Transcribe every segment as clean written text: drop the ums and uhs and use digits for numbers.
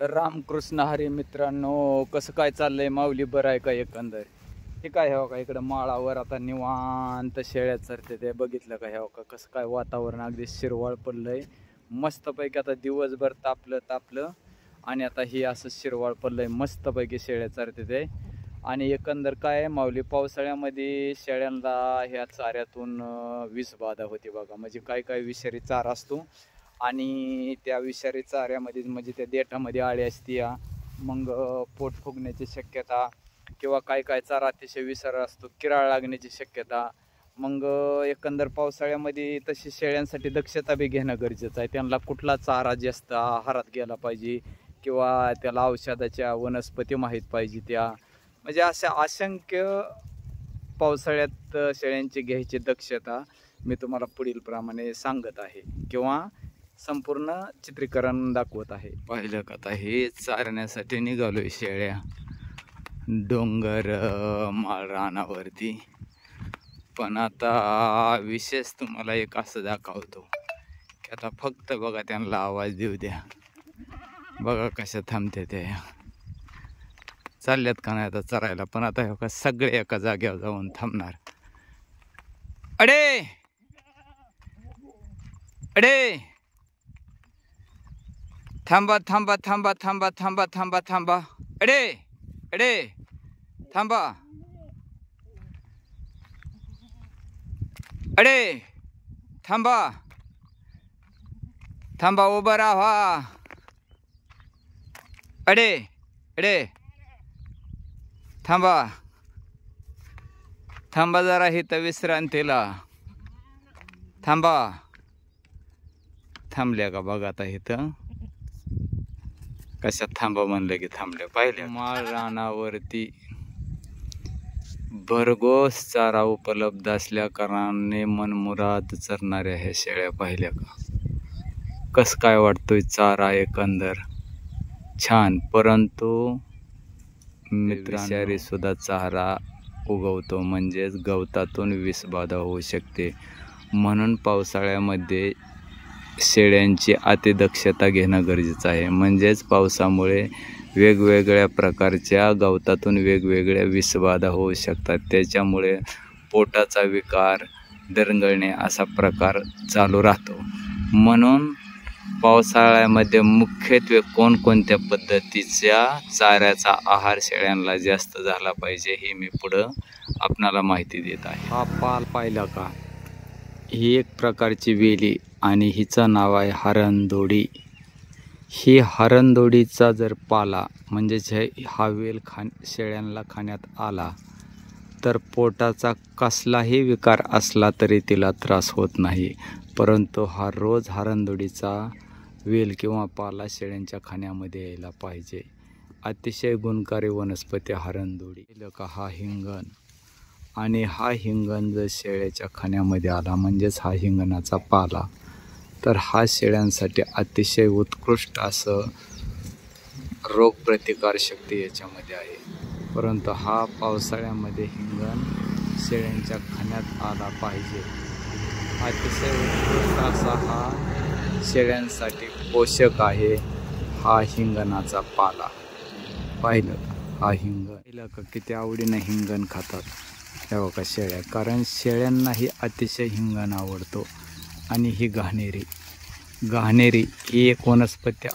रामकृष्ण हरी मित्रांनो, कसं काय चाललंय? माऊली बरं आहे का? एकंदर हे काय हो का इकडं माळावर आता निवांत शेळ्या चरते ते बघितलं का? हो का कसं काय वातावरण अगदी शिरवाळ पडलंय मस्तपैकी. आता दिवसभर तापलं तापलं आणि आता ही असं शिरवाळ पडलंय मस्तपैकी शेळ्या चरते ते. आणि एकंदर काय माऊली पावसाळ्यामध्ये शेळ्यांना ह्या चाऱ्यातून विषबाधा होती बघा. म्हणजे काय काय विषारी चारा असतो आणि त्या विषारी चाऱ्यामध्ये म्हणजे त्या देठामध्ये आळी असते, मग पोट फुगण्याची शक्यता किंवा काय काय चारा अतिशय विषारी असतो, किराळ लागण्याची शक्यता. मग एकंदर पावसाळ्यामध्ये तशी शेळ्यांसाठी दक्षता बी घेणं गरजेचं आहे. त्यांना कुठला चारा जास्त आहारात गेला पाहिजे किंवा त्याला औषधाच्या वनस्पती माहीत पाहिजे त्या. म्हणजे अशा असंख्य पावसाळ्यात शेळ्यांची घ्यायची दक्षता मी तुम्हाला पुढील प्रमाणे सांगत आहे किंवा संपूर्ण चित्रीकरण दाखवत आहे. पाहिलं का? आता हे चारण्यासाठी निघालोय शेळ्या डोंगर माळ रानावरती. पण आता विशेष तुम्हाला एक असं दाखवतो की आता फक्त बघा त्यांना आवाज देऊ द्या. बघा कशा थांबते ते, चालल्यात का नाही आता चरायला. पण आता का सगळे एका जागेवर जाऊन थांबणार. अडे अडे थांबा थांबा थांबा थांबा थांबा थांबा थांबा. अडे अडे थांबा. अडे थांबा थांबा उभं राहा. अडे अडे थांबा थांबा जरा इथं विश्रांतीला थांबा. थांबल्या का बघा आता इथं कशा थांबा म्हणलं की थांबल्या. पाहिल्या माळ रानावरती भरघोस चारा उपलब्ध असल्या कारणाने मनमुराद चरणाऱ्या ह्या शेळ्या पाहिल्या का? कस काय वाटतोय चारा? एकंदर छान. परंतु मित्रांनो सुद्धा चारा उगवतो म्हणजेच गवतातून विषबाधा होऊ शकते. म्हणून पावसाळ्यामध्ये शेळ्यांची अतिदक्षता घेणं गरजेचं आहे. म्हणजेच पावसामुळे वेगवेगळ्या प्रकारच्या गवतातून वेगवेगळ्या विषबाधा होऊ शकतात. त्याच्यामुळे पोटाचा विकार, दरंगळणे असा प्रकार चालू राहतो. म्हणून पावसाळ्यामध्ये मुख्यत्वे कोणकोणत्या पद्धतीच्या चाऱ्याचा आहार शेळ्यांना जास्त झाला पाहिजे हे मी पुढं आपणाला माहिती देत आहे. हा पाल पाहिला का? ही एक प्रकारची वेली आणि हिचं नाव आहे हरणदोडी. ही हरणदोडीचा जर पाला म्हणजेच हा वेल शेळ्यांना खाण्यात आला तर पोटाचा कसलाही विकार असला तरी तिला त्रास होत नाही. परंतु हा रोज हरणदोडीचा वेल किंवा पाला शेळ्यांच्या खाण्यामध्ये यायला पाहिजे. अतिशय गुणकारी वनस्पती हरणदोडी. का हा हिंगण, आणि हा हिंगण जर शेळ्याच्या खाण्यामध्ये आला म्हणजेच हा हिंगणाचा पाला, तर हा शेळ्यांसाठी अतिशय उत्कृष्ट असं रोगप्रतिकारशक्ती याच्यामध्ये आहे. परंतु हा पावसाळ्यामध्ये हिंगण शेळ्यांच्या खाण्यात आला पाहिजे. अतिशय उत्कृष्ट असा हा शेळ्यांसाठी पोषक आहे हा हिंगणाचा पाला. पाहिलं हा हिंगण पाहिलं का? किती आवडीनं हिंगण खातात तेव्हा का शेळ्या. कारण शेळ्यांनाही अतिशय हिंगण आवडतो. आणि ही घाणेरी ही एक वनस्पती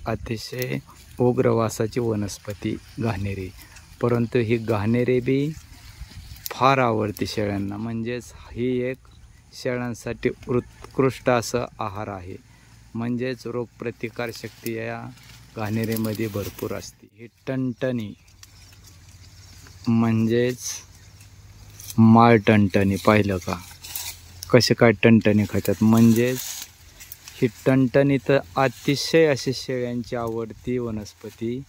अतिशय उग्रवासाची वनस्पती घाणेरी. परंतु ही घाणेरी बी फार आवडते शेळ्यांना. म्हणजेच ही एक शेळ्यांसाठी उत्कृष्ट असं आहार आहे. म्हणजेच रोगप्रतिकारशक्ती या घाणेरीमध्ये भरपूर असते. ही टणटणी म्हणजेच माळ टणटणी. पाहिलं का कसे काय टणटणी खातात? म्हणजेच ही टणटणी तर अतिशय अशी शेळ्यांची आवडती वनस्पती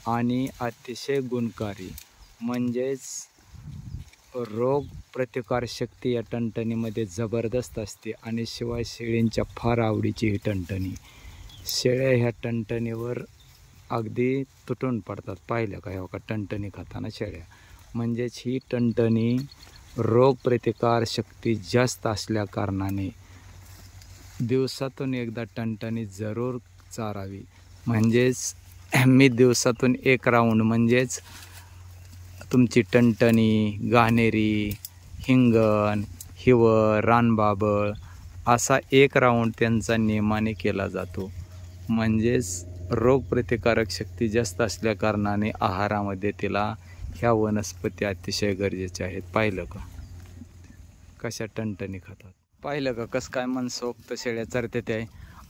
आणि अतिशय गुणकारी. म्हणजेच रोग प्रतिकारशक्ती या टणटणीमध्ये जबरदस्त असते. आणि शिवाय शेळींच्या फार आवडीची ही टणटणी. शेळ्या ह्या टणटणीवर अगदी तुटून पडतात. पाहिलं का ह्या का टणटणी खाताना शेळ्या. म्हणजेच ही टणटणी रोगप्रतिकारशक्ती जास्त असल्या कारणाने दिवसातून एकदा टणटणी जरूर चारावी. म्हणजेच मी दिवसातून एक राऊंड म्हणजेच तुमची टणटणी, गाणेरी, हिंगण, हिवर, रानबाबळ असा एक राऊंड त्यांचा नियमाने केला जातो. म्हणजेच रोगप्रतिकारक शक्ती जास्त असल्या कारणाने आहारामध्ये तिला ह्या वनस्पती अतिशय गरजेच्या आहेत. पाहिलं का कशा टणटणी खातात? पाहिलं का कसं काय मनसोक्त शेळ्या चरते ते.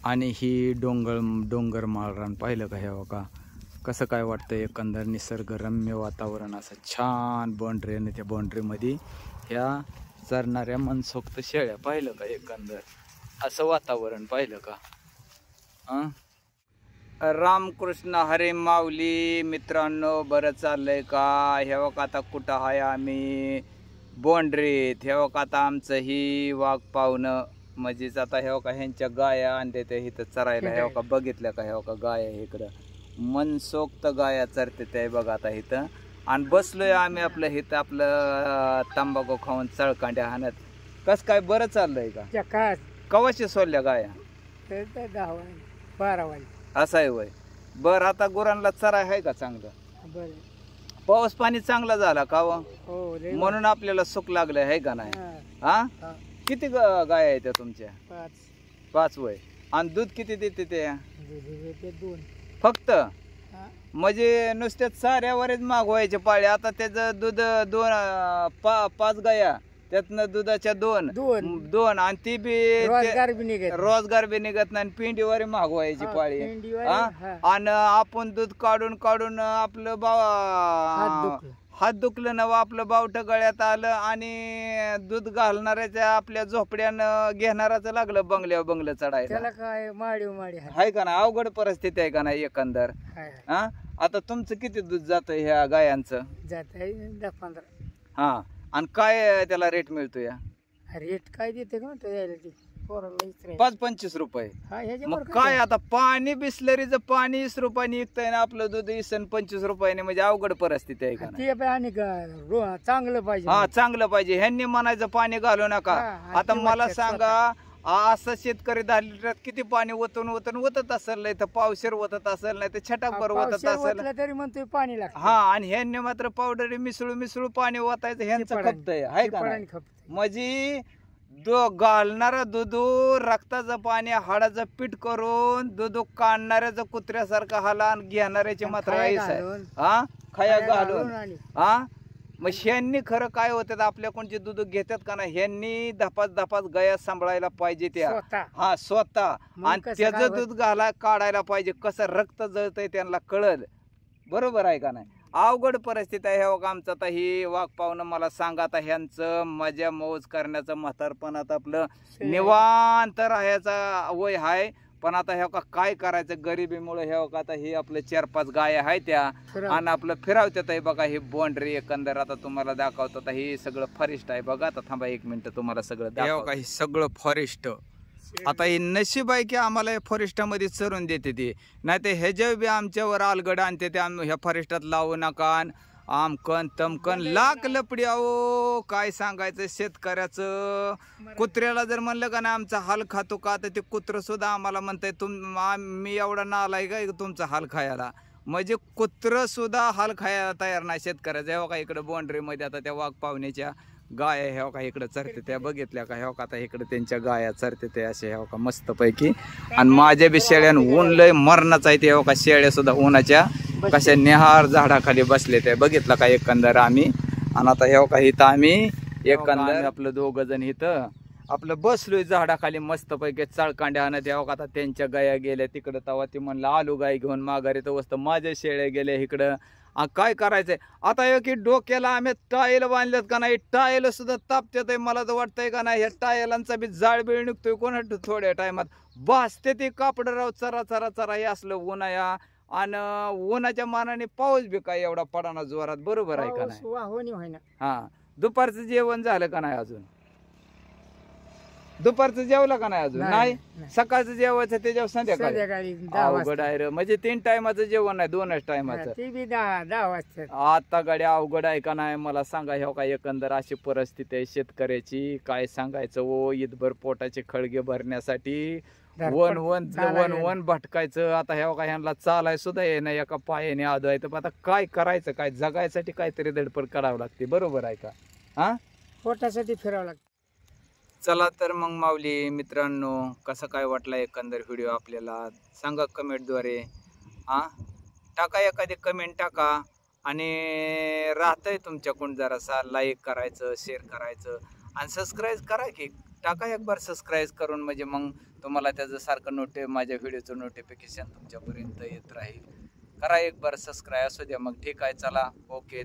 आणि ही डोंगर माळरान पाहिलं का? ह्या का कसं काय वाटतं एकंदर निसर्गरम्य वातावरण असं छान बाउंड्री आणि त्या बाउंड्रीमध्ये ह्या चरणाऱ्या मनसोक्त शेळ्या. पाहिलं का एकंदर असं वातावरण? पाहिलं का? रामकृष्ण हरे माऊली. मित्रांनो बरं चाललंय का? हे बघ आता कुठं आहे आम्ही बाउंड्रीत. हे बघ आता आमचं ही वाघ पाहुणं म्हणजेच आता हे का ह्यांच्या गाया आणते ते इथं चरायला. हे का बघितलं का? हे का गाया इकडं मनसोक्त गाया चरते ते बघा आता इथं. आणि बसलोय आम्ही आपलं इथं आपलं तंबाखू खाऊन चळकांड्या हाणत. कस काय बरं चाललंय का? कवाशी सोडल्या गाया? 10-12 वाजता. असं आहे वय. बरं आता गुरांना चराय आहे का चांगलं? पाऊस पाणी चांगला झाला का? म्हणून आपल्याला सुख लागलं आहे का नाही? हा किती गाय आहेत तुमच्या? 5 वय. आणि दूध किती देते ते? 2 फक्त. म्हणजे नुसत्याच साऱ्यावरच मागवायचे पाळे. आता त्याचं दूध 5 गाया त्यातनं दुधाच्या 2 आणि ती बी रोजगार बी निघत नाही. पिंडीवर मागवायची पाळी. आणि आपण दूध काढून आपलं हात दुखलं ना आपलं बावट गळ्यात आलं आणि दूध घालणाऱ्याच्या आपल्या झोपड्यानं घेणाराचं लागलं बंगलं चढायला. काय माडी आहे का ना? अवघड परिस्थिती आहे का नाही एकंदर? हा आता तुमचं किती दूध जातं ह्या गायांचं? जात 10-15. हा आणि काय त्याला रेट मिळतो? या रेट काय देते का? 5-25 रुपये. मग काय आता पाणी बिस्लरीचं पाणी 20 रुपयाने विकताय ना आपलं दूध 20-25 रुपयाने. म्हणजे अवघड परिस्थिती आहे का? चांगलं पाहिजे. हा चांगलं पाहिजे. ह्यांनी म्हणायचं पाणी घालू नका. आता मला सांगा असं शेतकरी 10 लिटरात किती पाणी ओतत असेल? नाही तर पावशेर ओतत असेल, नाही तर छटाकभर ओतत असेल तरी म्हणतोय पाणी लागतं. हा आणि ह्यांनी मात्र पावडर मिसळू पाणी ओतायचं. ह्यांचं खपतंय आहे का? म्हणजे घालणारा दूध रक्ताचं पाणी हाडाचं पीठ करून दूध काढणाऱ्याचं कुत्र्यासारखं हाला आणि घेणाऱ्याची मात्र हा खाया घालून. हा मग ह्यांनी खरं काय होतं आपल्या कोणचे दूध घेतात का ना? ह्यांनी धपास गया सांभाळायला पाहिजे त्या. हा स्वतः. आणि त्याचं दूध काढायला पाहिजे. कसं रक्त जळतंय त्यांना कळल. बरोबर आहे का नाही? अवघड परिस्थिती आहे. हे आमचं आता ही वाघ पाहुणं मला सांगा आता ह्यांचं मजा मौज करण्याचं म्हातारपणात आपलं निवांत राहायचा वय आहे. पण आता हे काय करायचं गरिबीमुळे? हे आता हे आपलं 4-5 गाय आहे त्या आणि आपलं फिरावतात आहे बघा. हे बाउंड्री एकंदर आता तुम्हाला दाखवतो. आता हे सगळं फॉरेस्ट आहे बघा. आता थांबा 1 मिनिट तुम्हाला सगळं दाखवतो. हे सगळं फॉरेस्ट. आता हे नशीब आहे की आम्हाला या फॉरेस्टामध्ये चरून देते ते. नाही तर ह्याच्या बी आमच्यावर आलगड आणते ते. ह्या फॉरेस्टात लावू नका आमकन तमकन लाख लपडी. अहो काय सांगायचं शेतकऱ्याचं. कुत्र्याला जर म्हणलं का ना आमचा हाल खातो का, तर ते कुत्र सुद्धा आम्हाला म्हणतंय मी एवढा नालाय का तुमचा हाल खायला. म्हणजे कुत्र सुद्धा हाल खायला तयार नाही शेतकऱ्याचा. हे का इकडं बाउंड्रीमध्ये आता त्या वाघ पाहुण्याच्या गाया ह्या का इकडं चरते त्या बघितल्या का? ह्या का आता इकडं त्यांच्या गाया चरते ते असे ह्या का मस्त पैकी. आणि माझ्या बी शेळ्यान ऊन लय मरणाच आहे ते. ह्या का शेळ्या सुद्धा उन्हाच्या कशा निहार झाडाखाली बसले ते बघितलं का एकंदर आम्ही. आणि आता ह्या का इथं आम्ही एकंदर आपलं 2 जण इथं आपलं बसलोय झाडाखाली मस्त पैकी चळकांड्या आणत. ह्या का आता त्यांच्या गाया गेल्या तिकडं. तेव्हा ती म्हणलं आलू गाय घेऊन माघारी. तर वस्त माझ्या शेळ्या गेल्या इकडं. काय करायचंय आता? की डोक्याला आम्ही टायल बांधलेत का नाही? टायल सुद्धा तापतेत आहे. मला तर वाटतंय का नाही ह्या टायलांचा बी जाळबीळ निघतोय कोणा थोड्या टायमात. भासते ते कापड राव चरा हे असलं उन्हाया. आणि उन्हाच्या मानाने पाऊस बी काय एवढा पडाना जोरात. बरोबर आहे का नाही? हा दुपारचं जेवण झालं का नाही अजून? दुपारचं जेवलं का नाही अजून? नाही. सकाळचं जेवायचं त्याच्यावर संध्याकाळी अवघड आहे रे. म्हणजे 3 टायमाचं जेवण नाही 2च टायमाचं. 10 वाजता आता गाडी अवघड आहे का नाही मला सांगा. ह्या काय एकंदर अशी परिस्थिती आहे शेतकऱ्याची. काय सांगायचं ओ. ईदभर पोटाचे खळगे भरण्यासाठी वन वन चालायला वन वन भटकायचं. आता ह्यांना चालाय सुद्धा ये ना, एका पायाने आदो आहे. तर आता काय करायचं, काय जगायसाठी काहीतरी धडपड करावं लागते. बरोबर आहे का? हा, पोटासाठी फिरावं लागतं. चला तर मग माऊली मित्रांनो, कसं काय वाटला एकंदर व्हिडिओ आपल्याला सांगा कमेंटद्वारे. हा, टाका एखादी कमेंट टाका. आणि राहतंय तुमच्याकडून जरासा लाईक करायचं, शेअर करायचं आणि सबस्क्राईब करा की. टाका एक बार सबस्क्राईब करून, म्हणजे मग तुम्हाला त्याचं सारखं माझ्या व्हिडिओचं नोटिफिकेशन तुमच्यापर्यंत येत राहील. करा एक बार सबस्क्राईब. असू द्या मग. ठीक आहे, चला, ओके.